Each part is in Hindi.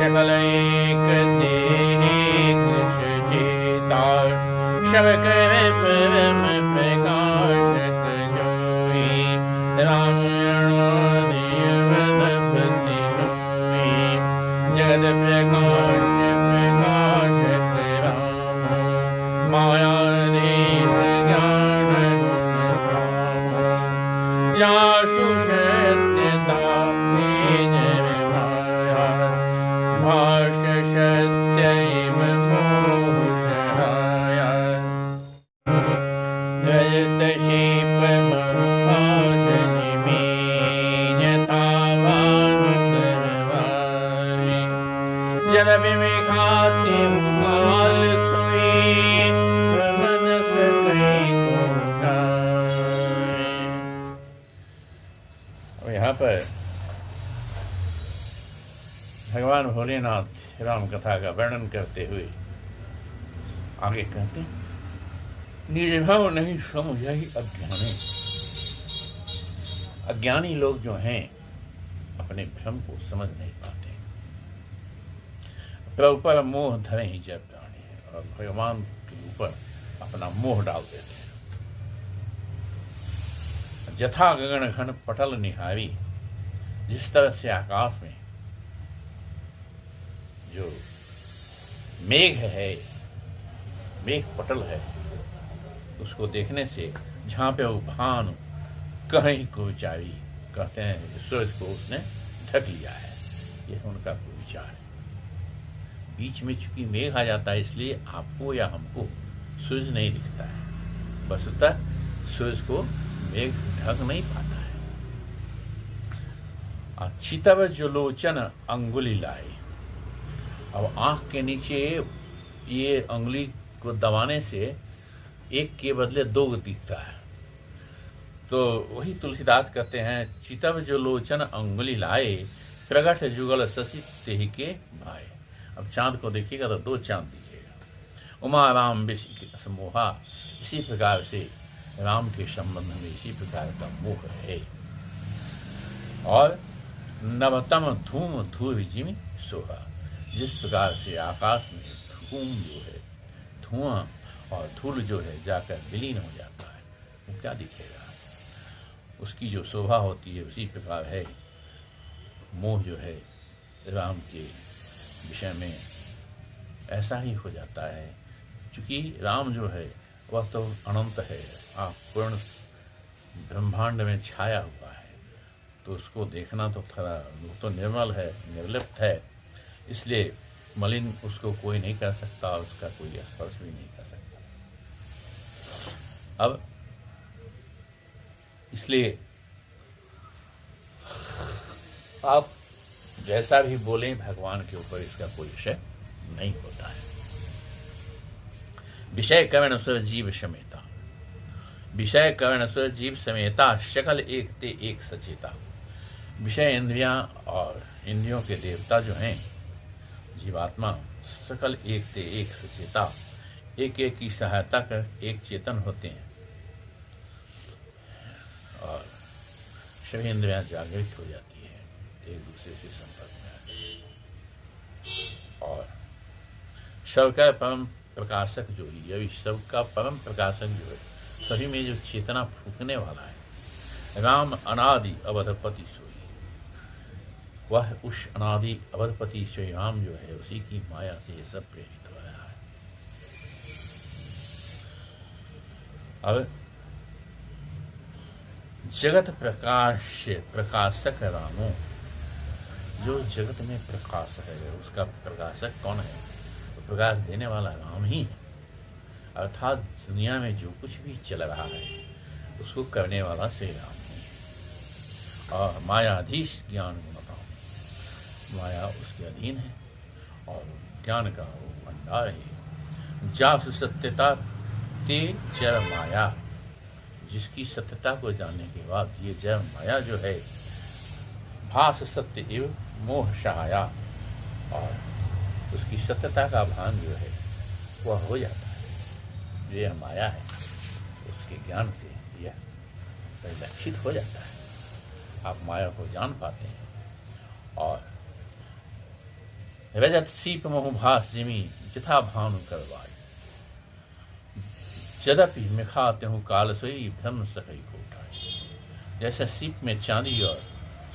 सकल एक देहि कुश चेता सब करे परम प्रकाशक जोई रामायण देवनपति सोई जगत प्रकाश प्रकाशक राम माया देश ज्ञान गुण राम जासु सत्यता तेज माया भाष्य सत्य इव मोह सहाया रजत शिप महाभाष जिमे यथावान करवारे जल विखाति काल सोई मन सकई कोटारे। और यहाँ पर भगवान भोलेनाथ राम कथा का वर्णन करते हुए आगे कहते हैं, निर्भव नहीं समझ ही अज्ञानी। अज्ञानी लोग जो हैं अपने भ्रम को समझ नहीं पाते, प्रभु पर मोह धरे ही जय प्राणी है और भगवान के ऊपर अपना मोह डाल देते हैं। जथा गगन घन पटल निहारी, जिस तरह से आकाश में जो मेघ है, मेघ पटल है, उसको देखने से जहां पे वो भानु कहीं को विचारी कहते हैं सूरज को उसने ढक लिया है, यह उनका कोई विचार है। बीच में चूंकि मेघ आ जाता है इसलिए आपको या हमको सूरज नहीं दिखता है, वस्तुतः सूरज को मेघ ढक नहीं पाता है। चितव जो लोचन अंगुली लाए, अब आंख के नीचे ये अंगुली को दबाने से एक के बदले दो दिखता है, तो वही तुलसीदास कहते हैं, चितव जो लोचन अंगुली लाए प्रगट जुगल शशि तेहि के भाए। अब चांद को देखिएगा तो दो चांद दिखेगा। उमा राम विषि समोहा, इसी प्रकार से राम के संबंध में इसी प्रकार का मोह है। और नवतम धूम धूल जिमि सोहा, जिस प्रकार से आकाश में धूम जो है, धुआं और धूल जो है जाकर विलीन हो जाता है, वो क्या दिखेगा, उसकी जो शोभा होती है उसी प्रकार है मोह जो है राम के विषय में ऐसा ही हो जाता है। क्योंकि राम जो है वह तो अनंत है, आप पूर्ण ब्रह्मांड में छाया हुआ है, तो उसको देखना तो थोड़ा, वो तो निर्मल है, निर्लिप्त है, इसलिए मलिन उसको कोई नहीं कर सकता और उसका कोई स्पर्श भी नहीं कर सकता। अब इसलिए आप जैसा भी बोलें भगवान के ऊपर इसका कोई विषय नहीं होता है। विषय कवण सुर जीव समेता, विषय कवण सुर जीव समेता शकल एक ते एक सचेता। विषय इंद्रियां और इंद्रियों के देवता जो हैं जीवात्मा, सकल एक ते एक सचेता, एक एक की सहायता कर एक चेतन होते हैं और सभी इंद्रियां जागृत हो जाती है, एक दूसरे से संपर्क में आती है। और सबका परम प्रकाशक जो ही, यही सबका परम प्रकाशक जो है, सभी में जो चेतना फूकने वाला है, राम अनादि अवधपति सोई, वह उस अनादि अवधपति श्री राम जो है उसी की माया से ये सब प्रेरित हो रहा है। अब जगत प्रकाशक रामो, जो जगत में प्रकाश है उसका प्रकाशक कौन है, तो प्रकाश देने वाला राम ही है। अर्थात दुनिया में जो कुछ भी चल रहा है उसको करने वाला श्री राम ही है। और मायाधीश ज्ञान गुणता, माया उसके अधीन है और ज्ञान का वो भंडार है। जास सत्यता ते जड़ माया, जिसकी सत्यता को जानने के बाद ये जड़ माया जो है, भास सत्य एवं मोह सहाया, और उसकी सत्यता का भान जो है वह हो जाता है। जो यह माया है उसके ज्ञान से यह परिलक्षित हो जाता है, आप माया को जान पाते हैं। और रजत सीप मोह भास जिमी जथा भानु करवाई। यद्यपि मिखा त्यहु काल सोई भ्रम सकई कोठाई। जैसे सीप में चांदी और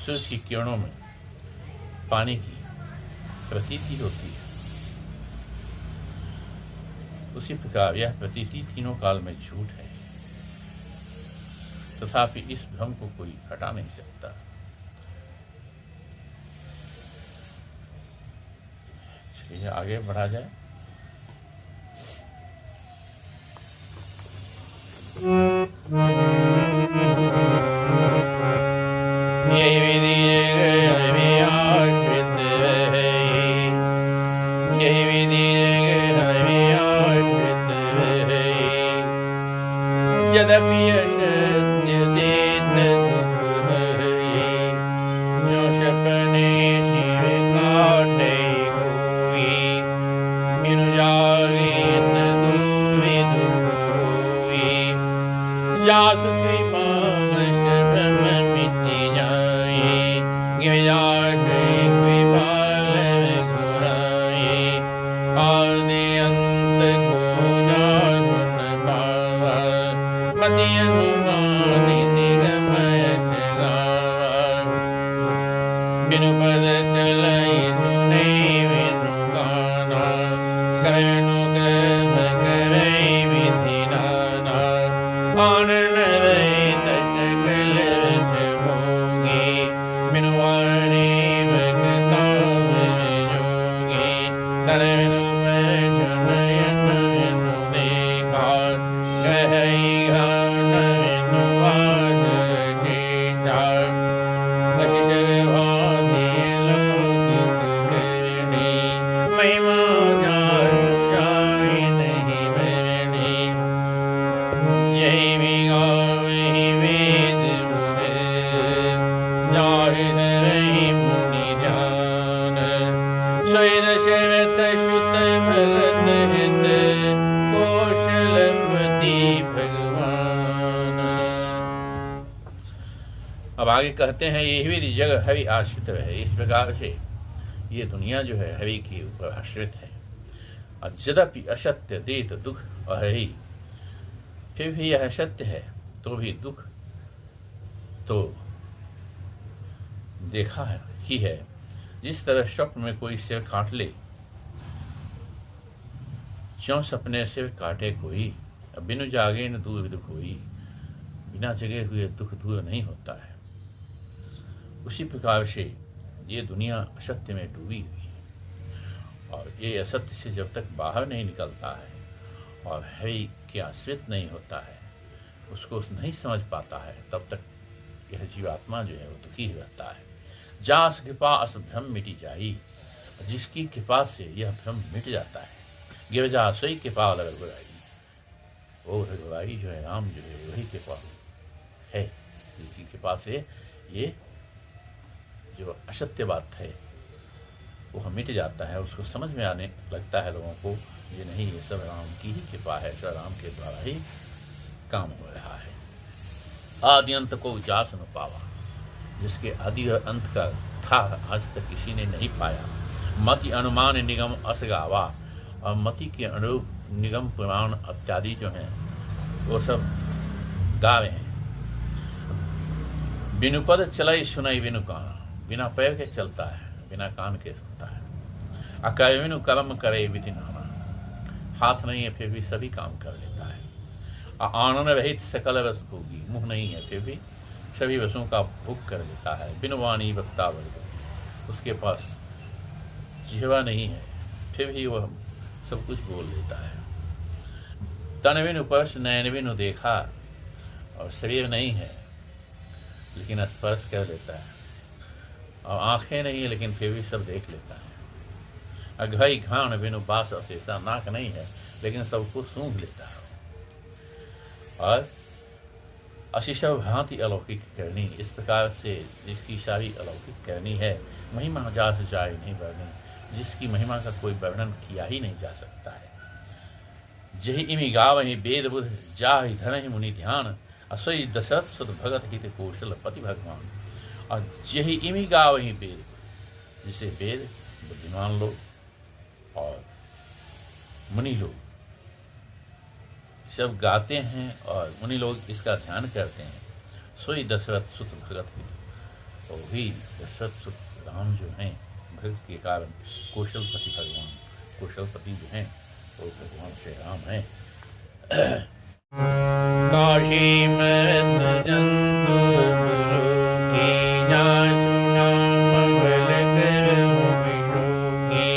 सूरज की किरणों में पानी की प्रतीति होती है, उसी प्रकार यह प्रतीति तीनों काल में झूठ है, तथापि इस भ्रम को कोई हटा नहीं सकता। चलिए आगे बढ़ा जाए। यही विधि आश्रित है, यही विधि आश्रित है। यद्यपि असत्य देत दुख है, जो सपने शिव काटे कोई। बिनु जागे न दुवे दुख होई, जासु कृपा भ्रम मिट जाए। गिरजाश कृपाल घुराए, आदि अंत को जा सुन पावा। मति अनुमान निगम यश गावा, बिनु पद चलाई सुने बिनु गाना। करणु कर्म करई विधि नाना, आनंद रहित सकल रस भोगे। बिनु वाणी भगता जोगे, तन बिनु पैशन यन बिनु देखा। कहई घान बिनु वास शेषा, अशिष भांति लौकिक करनी। महिमा जासु जाय नहीं भरनी, जय गावहि वेद मुनि। जाहिद रही मुनि ध्यान, सोई दशरथ सुत भगत हित। कौशलपति भगवान। अब आगे कहते हैं, यही विधि जग हवि आश्रित है। इस प्रकार से ये दुनिया जो है हवि के ऊपर आश्रित है। और यद्यपि असत्य देत दुख अहि, फिर भी यह सत्य है तो भी दुख तो देखा है ही है। जिस तरह स्वप्न में कोई सिर काट ले, ज्यों सपने सिर काटे कोई। बिनु जागे न दूर दुख होई, बिना जगे हुए दुख दूर नहीं होता है। उसी प्रकार से ये दुनिया असत्य में डूबी हुई है, और ये असत्य से जब तक बाहर नहीं निकलता है और है के आश्रित नहीं होता है, उसको नहीं समझ पाता है, तब तक यह जीवात्मा जो है वो दुखी रहता है। जास कृपा अस भ्रम मिटी जाई, जिसकी कृपा से यह भ्रम मिट जाता है। गिरजा सोई कृपा लग रघुराई, वो रघुराई जो है राम जो है वही कृपा है, जिसकी कृपा से ये जो असत्य बात है वो मिट जाता है। उसको समझ में आने लगता है लोगों को, ये नहीं, ये सब राम की ही कृपा है, सब राम के द्वारा ही काम हो रहा है। आदि अंत को जास न पावा, जिसके आदि और अंत का था आज तक किसी ने नहीं पाया। मति अनुमान निगम अस गावा, और मति के अनुरूप निगम पुराण इत्यादि जो हैं वो सब गा रहे हैं। बिनु पद चलाई सुनाई बिनु कान, बिना पैर के चलता है, बिना कान के सुनता है। अकय बिनु कर्म करे विधि नाना, हाथ नहीं है फिर भी सभी काम कर लेता है। आनंद रहित सकल रस भोगी, मुंह नहीं है फिर भी सभी रसों का भोग कर लेता है। बिनु वाणी वक्ता वर्ग, उसके पास जिह्वा नहीं है फिर भी वह सब कुछ बोल लेता है। तन बिनु स्पर्श नयन बिनु देखा, और शरीर नहीं है लेकिन स्पर्श कर लेता है, और आंखें नहीं है लेकिन फिर भी सब देख लेता है। अघई घाण बिनु बास अशेषा, नाक नहीं है लेकिन सबको सूंघ लेता है। और अशिशव भांति अलौकिक करनी, इस प्रकार से जिसकी सारी अलौकिक करनी है। महिमा जास जाय नहीं वर्णन, जिसकी महिमा का कोई वर्णन किया ही नहीं जा सकता है। जहि इमि गावहि वेद बुध, जाहि धनहि मुनि ध्यान। असोई दशरथ सुत भगत हित कौशलपति भगवान। और जहि इमि गावहि वेद, जिसे वेद बुद्धिमान लोग और मुनि लोग सब गाते हैं और मुनि लोग इसका ध्यान करते हैं। सोई दशरथ सुत भगत ही, और भी दशरथ सुत राम जो हैं भगत के कारण कौशलपति भगवान, कौशलपति जो हैं वो भगवान श्री राम हैं। काशी में जंतु की सुना मंगल करो विशु की,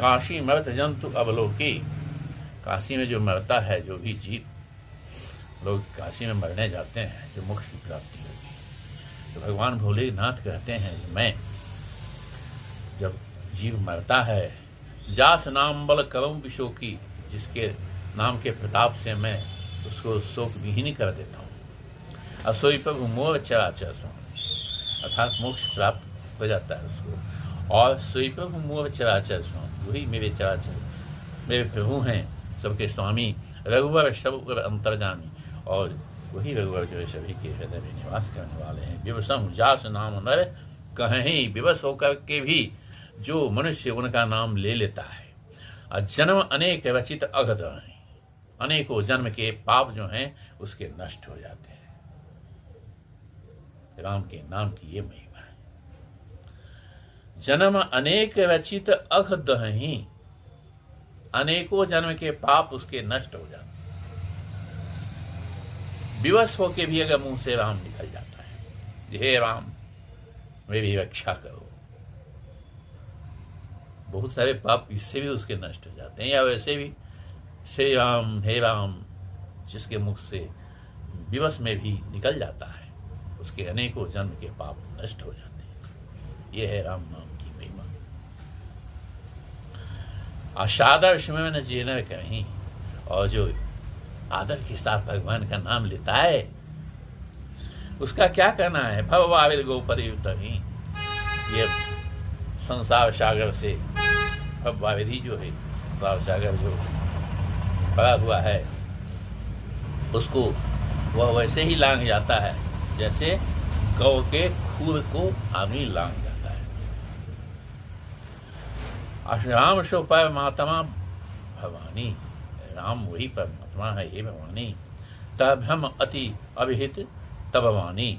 काशी मरत जंतु अवलोकी, काशी में जो मरता है, जो भी जीव लोग काशी में मरने जाते हैं, जो मोक्ष की प्राप्ति होगी, तो भगवान भोलेनाथ कहते हैं मैं जब जीव मरता है, जास नाम बल करम विशोकी, जिसके नाम के प्रताप से मैं उसको शोक विहीन कर देता हूँ। असोई प्रभु मोर चराचर सो, अर्थात मोक्ष प्राप्त हो जाता है उसको। और सोई प्रभु मोर चराचर सो, वही मेरे चराचर, मेरे प्रभु हैं, सबके स्वामी, रघुवर सब अंतर्जामी, और वही रघुवर जो है सभी के हृदय में निवास करने वाले हैं। विवसम जास नाम नर कहीं, विवश होकर के भी जो मनुष्य उनका नाम ले लेता है। जन्म अनेक रचित अगध, अनेकों जन्म के पाप जो हैं उसके नष्ट हो जाते हैं। राम के नाम की ये महिमा है। जन्म अनेक रचित अघ दही, अनेकों जन्म के पाप उसके नष्ट हो जाते हैं। विवश होके भी अगर मुंह से राम निकल जाता है, हे राम मेरी रक्षा करो, बहुत सारे पाप इससे भी उसके नष्ट हो जाते हैं। या वैसे भी श्री राम हे राम जिसके मुख से विवश में भी निकल जाता है, उसके अनेकों जन्म के पाप नष्ट हो जाते हैं। यह है राम नाम की महिमा। आशादर में न जीना कहीं, और जो आदर के साथ भगवान का नाम लेता है उसका क्या करना है। भव आविल गोपरियुत ही, ये संसार सागर से भव आविधि जो है, संसार सागर जो भरा हुआ है उसको वह वैसे ही लांग जाता है जैसे गौ के खूर को आदमी लांग जाता है। राम शो परमात्मा भवानी, राम वही परमात्मा है, ये भवानी। तब हम अति अभिहित तब वाणी,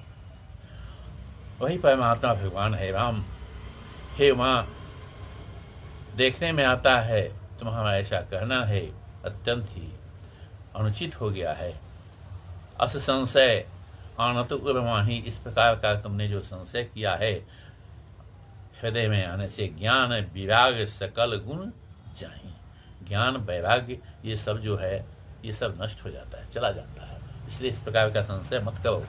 वही परमात्मा भगवान है राम। हे माँ, देखने में आता है तुम्हारा ऐसा कहना है अत्यंत ही अनुचित हो गया है। अस संशय आनत उर्वाही, इस प्रकार का तुमने जो संशय किया है हृदय में आने से ज्ञान विराग सकल गुण जाहि, ज्ञान वैराग्य ये सब जो है ये सब नष्ट हो जाता है, चला जाता है। इसलिए इस प्रकार का संशय मत करो।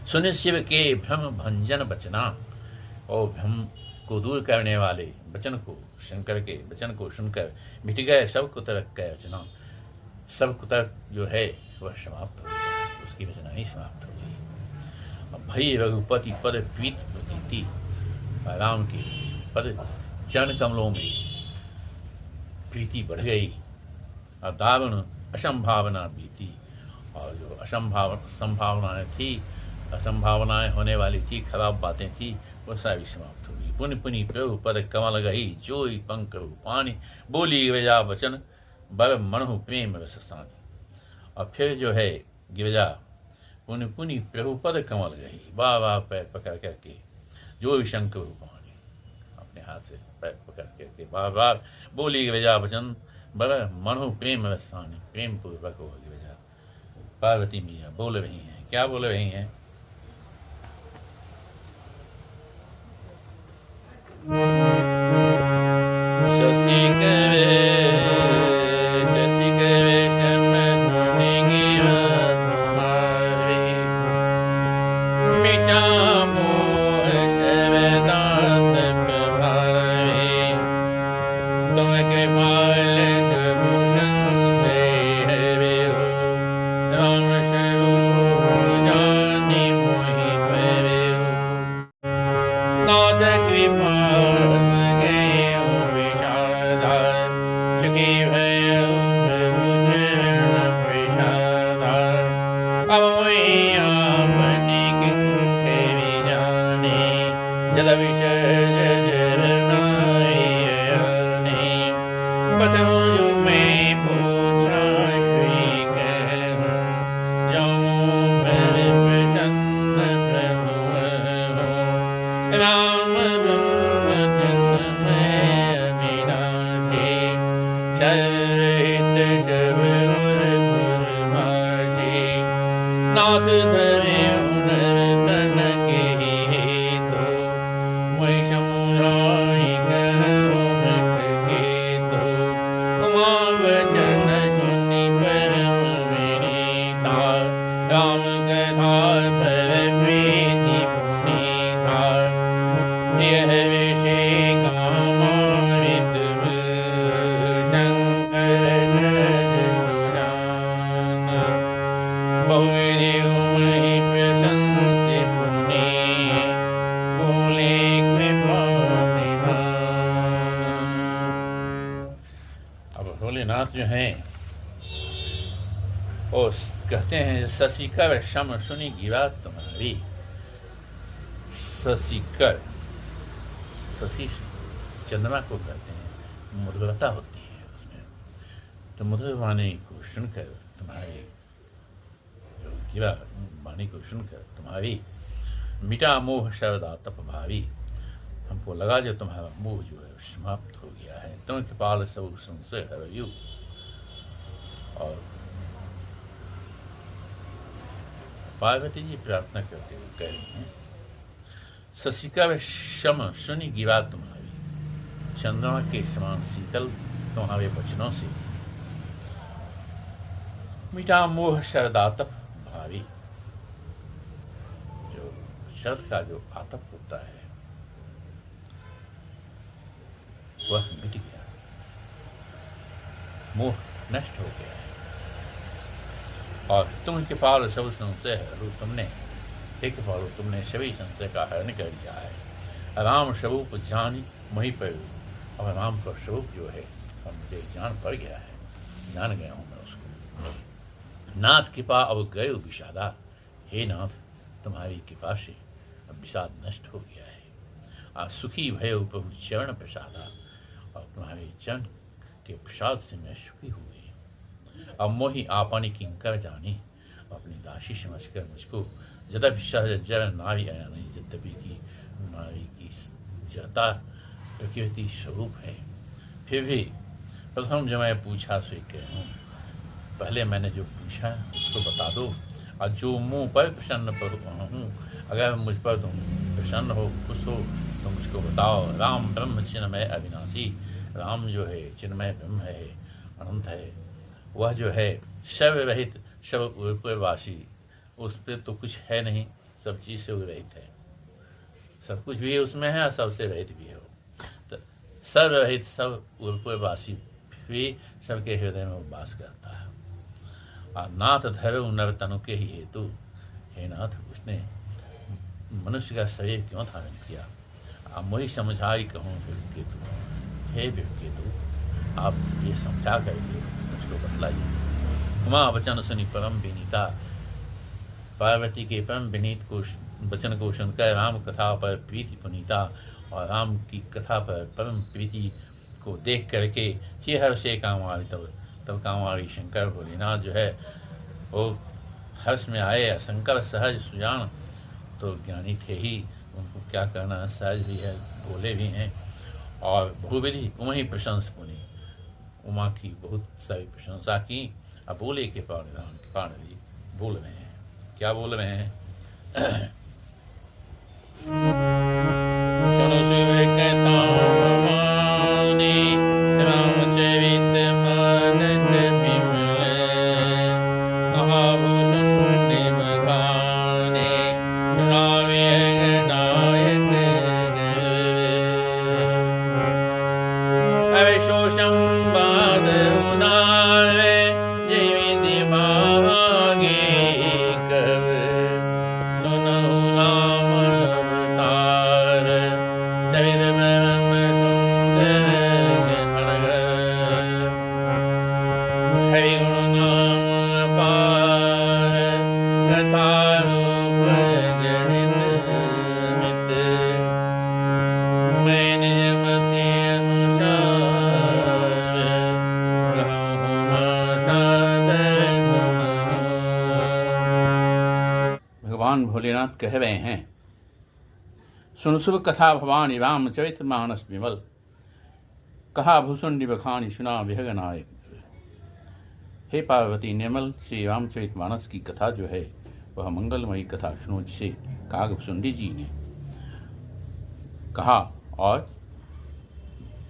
सुनि शिव के भ्रम भंजन बचना, और भ्रम को दूर करने वाले वचन को, शंकर के वचन को सुनकर मिट गए सब कुतर्क का रचना। सब कुतर्क जो है वह समाप्त हो गया, उसकी रचना ही समाप्त हो गई। भई रघुपति पद प्रीत प्रतीति, राम के पद चरण कमलों में प्रीति बढ़ गई और दारुण असंभावना बीती। और जो संभावनाएं थी, असंभावनाएं होने वाली थी, खराब बातें थी, वो सारी समाप्त होगी। पुनि पुनि प्रभु पद कमल गही, जोई पंख पानी, बोली गिरिजा वचन बर मनहु प्रेम रस सानी। और फिर जो है गिरिजा पुनि पुनि प्रभु पद कमल गही, बार बार पैर पकड़ करके, जो शंकर पानी, अपने हाथ से पैर पकड़ करके बार बार बोली गिरिजा वचन बर मनहु प्रेम रस सानी। प्रेम पूर्वक हो गिरिजा। पार्वती मैया बोल रही हैं, क्या बोल रही हैं? शशि करे श्याम सुनेगी तुम्हारी, मिटा मोह सर्वदात प्रभारी। तुम कृपाल सर्वभूषण से हरे हो, राम स्वरूप जाने मोहि परे हो। नाथ कृपा नाथ धरे तन के तो मैं समुझाई करो के तो। उमा वचन सुनी परम विनीता, राम कथा पर प्रीति पुनीता। यह विषय कामामृत शंकर सहज सुजाना। बहुदेव महि प्रसन्न से पुनि, बोले कृपा निधान। अब भोलेनाथ जो हैं वो कहते हैं, शशिकर शम सुनी गिरा तुम्हारी। शशिकर, शशि चंद्रमा को कहते हैं, मधुरता होती है उसमें। तो मधुर वाणी को सुनकर तुम्हारे गिरा वाणी को सुनकर तुम्हारी, मिटा मोह सर्वदा तप भावी। हमको लगा जो तुम्हारा मोह जो है समाप्त हो गया है। तुम कृपाल सब संशय हरयु। और पार्वती जी प्रार्थना करते हुए कह रही हैं, शशिकर शम सुनी गिरा तुम्हारी। चंद्रमा के समान शीतल तुम्हारे वचनों से, मिटा मोह सर्वदा तप भावी। जो शरद का जो आतप होता है वह मिट गया, मोह नष्ट हो गया है। और तुम कृपाल सब संशय हरो, तुमने हे कृपालु तुमने सभी संशय का हरण कर दिया है। राम स्वरूप जानी मोहि पयो। और राम का स्वरूप जो है अब मुझे जान पड़ गया है, जान गया हूँ मैं उसको। नाथ कृपा अब गए विषादा। हे नाथ तुम्हारी कृपा से अब विषाद नष्ट हो गया है। आज सुखी भयो प्रभु चरण प्रसादा। और तुम्हारे चरण के प्रसाद से मैं सुखी हुई। अब मोहि आपनी किंकर जानी। अपनी दासी समझकर मुझको यद्यपि सहज जर नारी आया नहीं, यद्यपि की नारी की जता प्रकृति स्वरूप है, फिर भी प्रथम जो मैं पूछा सो कहूँ। पहले मैंने जो पूछा उसको बता दो, और जो मुँह पर प्रसन्न हूँ, अगर मुझ पर तुम प्रसन्न हो, खुश हो, तो मुझको बताओ। राम ब्रह्म चिन्मय अविनाशी। राम जो है चिन्मय ब्रह्म है, अनंत है। वह जो है सर्वरहित सर्ववासी, उस पर तो कुछ है नहीं, सब चीज़ से रहित है। सब कुछ भी उसमें है और सबसे रहित भी है। तो सर्वरहित सब उर्पवासी भी सबके हृदय में वास करता है। और नाथ धरो नर तनु के ही हेतु। हे नाथ उसने मनुष्य का शरीर क्यों धारण किया? आप मोहि समझाई कहूँ विवेकेतु। हे विवेकेतु आप ये समझा करके मुझको बतलाइए। उमा वचन सुनी परम विनीता। पार्वती के परम विनीत को वचन को सुनकर राम कथा पर प्रीति पुनीता और राम की कथा पर परम प्रीति को देख करके हे हर्ष से कामवारी तब कामवारी शंकर भोलेनाथ जो है वो हर्ष में आए। शंकर सहज सुजान तो ज्ञानी थे ही, उनको क्या करना, सहज भी है, भोले भी हैं और बहुविधि उमा ही प्रशंस पुनी। उमा की बहुत सारी प्रशंसा की। अब बोले के पाणी बोल रहे हैं, क्या बोल रहे हैं? सुनो शिव कहता भवानी रामचरित मानस विमल कहा भूषण बखाने सुनावे नायक अवे शोषम बाद उदार जीवित मागे कब सुनहु राम अवतार सविर ब्रह्म सुंदर हरि गुण नाम अपार कथा रूप जनित मित मैं निज मति अनुसार कहूँ सादर सुनो। भगवान भोलेनाथ कह रहे हैं, सुन शुभ कथा भवानी रामचरित मानस विमल कहा भूषुंडी बखानी सुना विहग नायक। हे पार्वती, निर्मल श्री रामचरित मानस की कथा जो है वह मंगलमयी कथा सुनो, जिसे कागभूषुंडी जी ने कहा और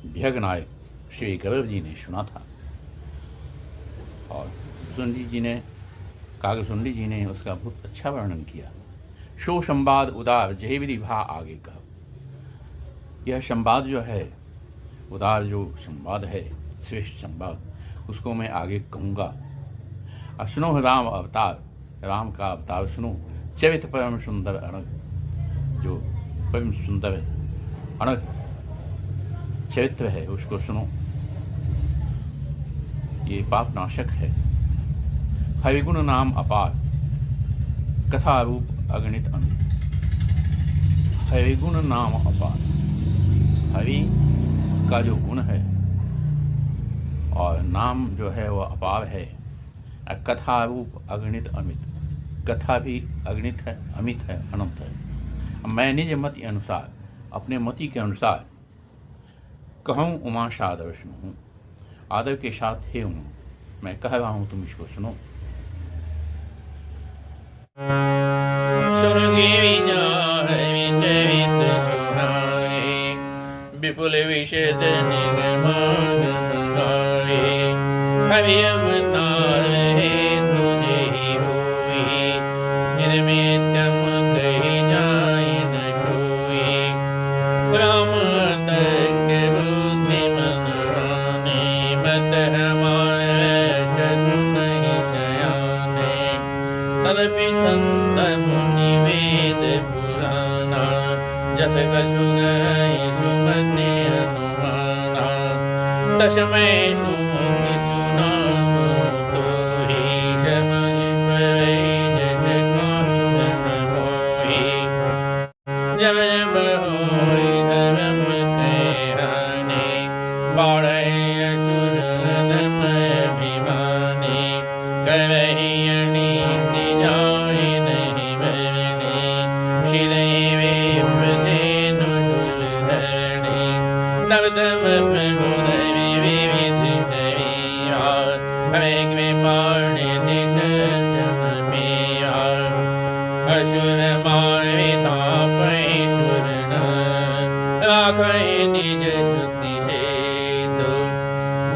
विहग नायक श्री गौरव जी ने सुना था। और कागभूषुंडी जी ने उसका बहुत अच्छा वर्णन किया। शो संवाद उदार जय विधि भा आगे कहा। यह संवाद जो है, उदार जो संवाद है, श्रेष्ठ संवाद, उसको मैं आगे कहूँगा। और सुनो राम अवतार, राम का अवतार सुनो। चरित परम सुंदर अनग, जो परम सुंदर अनग चरित्र है उसको सुनो। ये पाप नाशक है। हरिगुण नाम अपार कथा रूप अगणित अमित। हरिगुण नाम अपार, हरि का जो गुण है और नाम जो है वह अपार है। कथा रूप अगणित अमित, कथा भी अगणित है, अमित है, अनंत है। मैं निज मति अनुसार, अपने मति के अनुसार कहूँ उमा सादर सुनो। आदर के साथ हे उमा, मैं कह रहा हूँ, तुम इसको सुनो। विपुल विशद निगमागम गाए हरि अवतार है तुझे ही हुई निर्मितम कही जाए न सोई राम तक बुद्धि मनवाने मत हमारे सुन ही सयाने तलपि छंद मुनि वेद पुराना जस कछु गई सुमति अनुमाना तस्मै सुमुखि सुना तो ही समझ परे जस कान मोहि जब जब होई धर्म कहने बाढ़ असुर धर्म अभिमानी करहि अनीति जाय नहीं बरने शिरहि वेपदेनु सुरधरणे तब तब प्रभुधरि विविध शरीरा हरे कृपाणे दिश जन्मेरा असुर मारि तापहि सुर राखहि निज सुति सेतु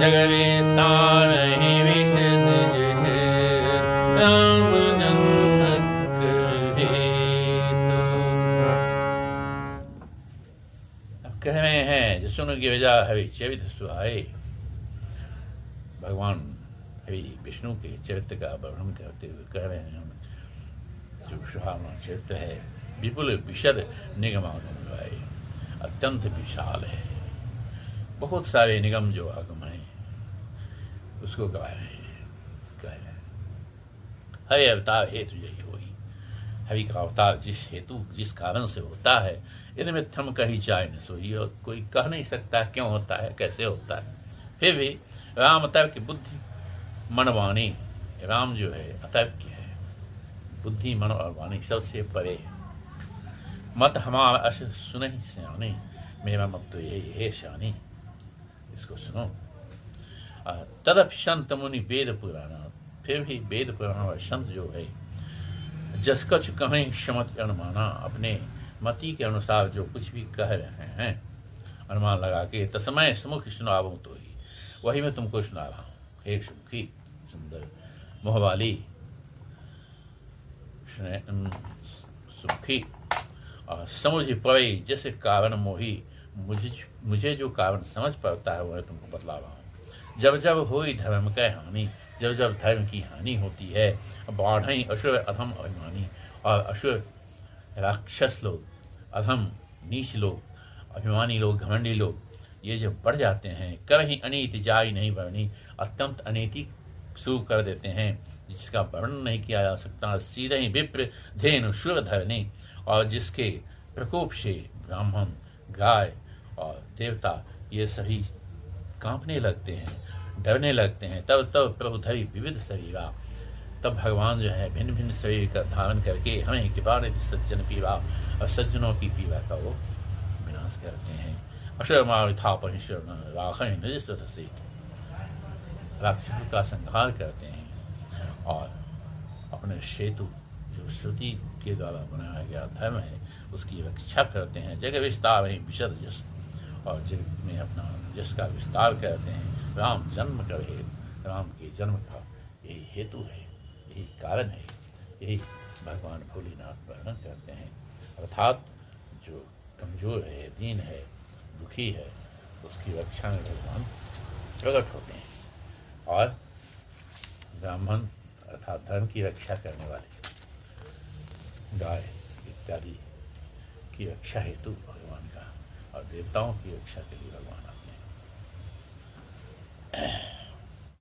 जग विस्तार ही विशद जस राम जन्मक हेतु। अब कह रहे हैं, सुन की वजह हरि चरित सुहाए। भगवान हरि विष्णु के चरित्र का वर्णन करते हुए कह रहे हैं, जो सुहावना चरित्र है, विपुल विशद निगमागम गाए, अत्यंत विशाल है। बहुत सारे निगम जो आगम हैं उसको गा रहे हैं, कह रहे हैं। हरि अवतार हेतु यही होई। हरि का अवतार जिस हेतु जिस कारण से होता है, इनमें थम कही जाए न सोई, और कोई कह नहीं सकता क्यों होता है, कैसे होता है। फिर भी राम तर्क बुद्धि मन वाणी, राम जो है अतर्क है, बुद्धि मन और वाणी सबसे परे है। मत हमारा अश सुनहि सियाने, मेरा मत तो यही है शानी, इसको सुनो। तदप संत मुनि वेद पुराना, फिर भी वेद पुराण और संत जो है जस कछ कहें क्षमत अनुमाना, अपने मति के अनुसार जो कुछ भी कह रहे हैं अनुमान लगा के, तस्मय सुमुख सुनाऊं तो ही, वही मैं तुमको सुना रहा हूँ। हे सुमुखी, सुंदर मोहवाली सुखी, और समझ पड़े जैसे कारण मोही, मुझे जो कारण समझ पड़ता है वह तुमको बतला रहा हूँ। जब जब होई धर्म का हानि, जब जब धर्म की हानि होती है, बाढ़ई असुर अधम अभिमानी, और असुर राक्षस लोग, अधम नीच लोग, अभिमानी लोग, घमंडी लोग, ये जो बढ़ जाते हैं, करही अनीति जाई नहीं वर्णी, अत्यंत अनीति शुरू कर देते हैं जिसका वर्णन नहीं किया जा सकता। सीधे ही विप्र धेनु सुर धरने, और जिसके प्रकोप से ब्राह्मण, गाय और देवता ये सभी कांपने लगते हैं, डरने लगते हैं। तब तब प्रभु धरी विविध शरीरा, तब भगवान जो है भिन्न भिन्न शरीर का धारण करके हमें कृपा निधि सज्जन पीवा, और सज्जनों की पीवा का वो विनाश करते हैं। अशर मार था परमेश्वर राखण निज से राक्षसों का संहार करते हैं, और अपने सेतु जो श्रुति के द्वारा बनाया गया धर्म है उसकी रक्षा करते हैं। जगह विस्तार है विशद जस, और जग में अपना जस का विस्तार करते हैं। राम जन्म करे, राम के जन्म का यही हेतु है, यही कारण है, यही भगवान भोलेनाथ वर्णन करते हैं। अर्थात जो कमजोर है, दीन है, दुखी है, उसकी रक्षा में भगवान प्रकट होते हैं, और ब्राह्मण अर्थात धर्म की रक्षा करने वाले, गाय इत्यादि की रक्षा हेतु भगवान का, और देवताओं की रक्षा के लिए भगवान